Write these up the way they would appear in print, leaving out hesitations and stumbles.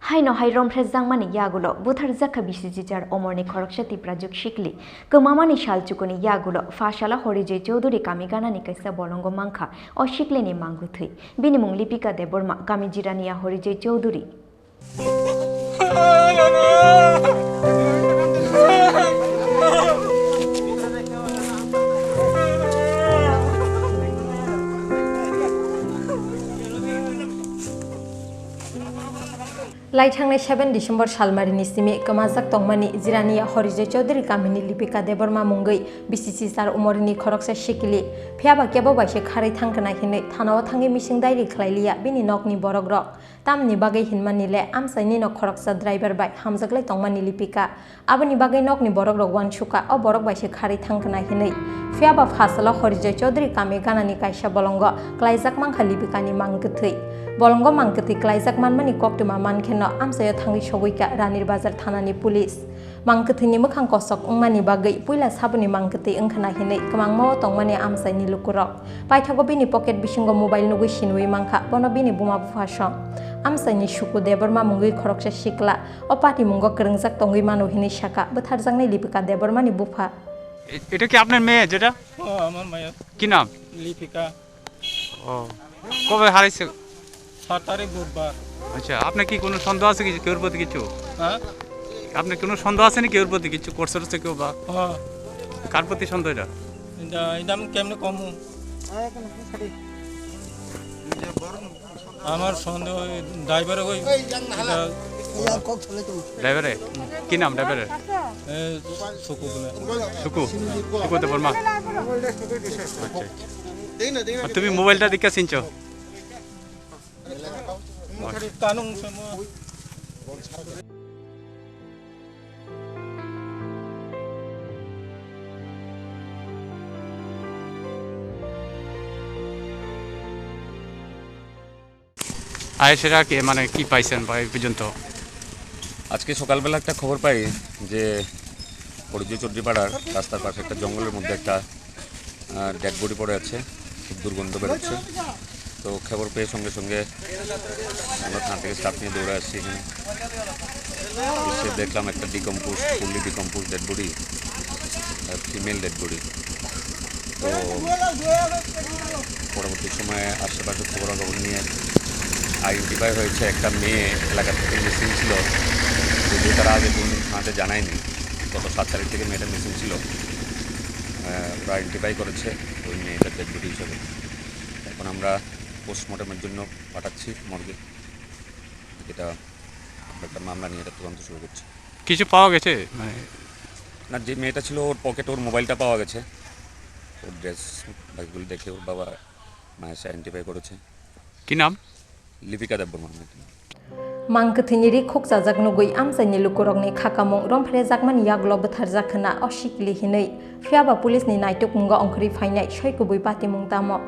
Haino hairom jangmani yagulo buthar zakha bisijijar omorni khorokshati prajuk shikli kemamani shalchukoni yagulo fashala horijay chaudhuri kamigana ni kaisa bolongo mangkha o shikleni manguthui binimung lipika deborma kamijirania horijay chaudhuri Laithangni 7 December salmarini simi kamajak tongmani jirania horijay chaudhuri kamini lipika deborma mungoi BCC sar umorini khoroksa shikili phiaba kebo baise kharai thangkana hinai thanao thangi mising dairi khlailia bini nokni borokrok tamni bagai hinmani le amsaini nok khoroksa driver bai hamjaklai tongmani lipika aboni bagai nokni borokrok wansuka o borok baise kharai thangkana hinai phiaba phasala horijay chaudhuri kami ganani kaisa bolongo klaijak mangkha lipikani mangkthei bolongo mangkthi klaijak manmani koktuma mankhenno amsayo thangi soboika ranir bazar thanani police mangkthini mukhang kosok ungmani bagai puila sabuni mangkthi ongkhana hinai kamangmo tongmani amsaini lukurok paithago bini pocket bisingo mobile nugui sinui mangkha bono bini buma bufasong amsaini suku deborma mungui khoroksa sikla opati mungo krengjak tongui manu hinai saka butharjangnai lipika debormani bufa এটা কি আপনার মেয়ে যেটা আমার মেয়ে কি নাম লিপিকা ও কবে হারাইছে 7 তারিখ বুধবার আচ্ছা আপনার কি কোনো সন্দেহ আছে কি কেউর প্রতি কিছু হ্যাঁ আপনার কোনো সন্দেহ আছে না কেউর প্রতি কিছু করছে রছে কেউ বা হ্যাঁ কার প্রতি সন্দেহ এটা এটা আমি কেমনে কমু আমার সন্দেহ ড্রাইভার ওই ড্রাইভারে কি নাম ড্রাইভারের সুকু বলে সুকু সুকু তো বর্মা আচ্ছা তুমি মোবাইলটা দেখে চিনছো কানুন আয়েশেরা কি মানে কি পাইছেন বা এই পর্যন্ত আজকে সকালবেলা একটা খবর পাই যে হরিজয় চৌধুরীপাড়ার রাস্তার পাশে একটা জঙ্গলের মধ্যে একটা ডেড বডি পড়ে আছে, খুব দুর্গন্ধ বেরোচ্ছে। তো খবর পেয়ে সঙ্গে সঙ্গে আমরা থানা থেকে স্টাফ নিয়ে দৌড়ে আসছি এখানে। এসে দেখলাম একটা fully decompose dead body, female dead body. তো পরবর্তী সময়ে আশেপাশে খবরাখবর নিয়ে আইডেন্টিফাই হয়েছে একটা মেয়ে এলাকা থেকে মিসিং ছিল, যদিও তারা আগে কোনদিন থানাতে জানায়নি। গত 7 তারিখ থেকে মেয়েটা মিসিং ছিল, ওরা আইডেন্টিফাই করেছে ওই মেয়েটার ডেড বডি হিসেবে। এখন আমরা পোস্টমর্টমের জন্য পাঠাচ্ছি মর্গে, এটা একটা মামলা নিয়ে এটা তদন্ত শুরু করছি। কিছু পাওয়া গেছে মানে না, যে মেয়েটা ছিল ওর পকেটে ওর মোবাইলটা পাওয়া গেছে, ওর ড্রেস বাইকগুলো দেখে ওর বাবা মায়ের সে আইডেন্টিফাই করেছে। কি নাম? Lipika Debbarma. mangkthini ri khokjajak nugui amsaini lukurokni khakamung romphrejakmani yaglo butharjakhna osikli hinai phiaba police ni naituk mungo ongkhri phainai soikubui patimung tamo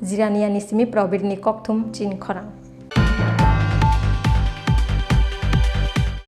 Jirania nisimi probirni kokthum chin khorang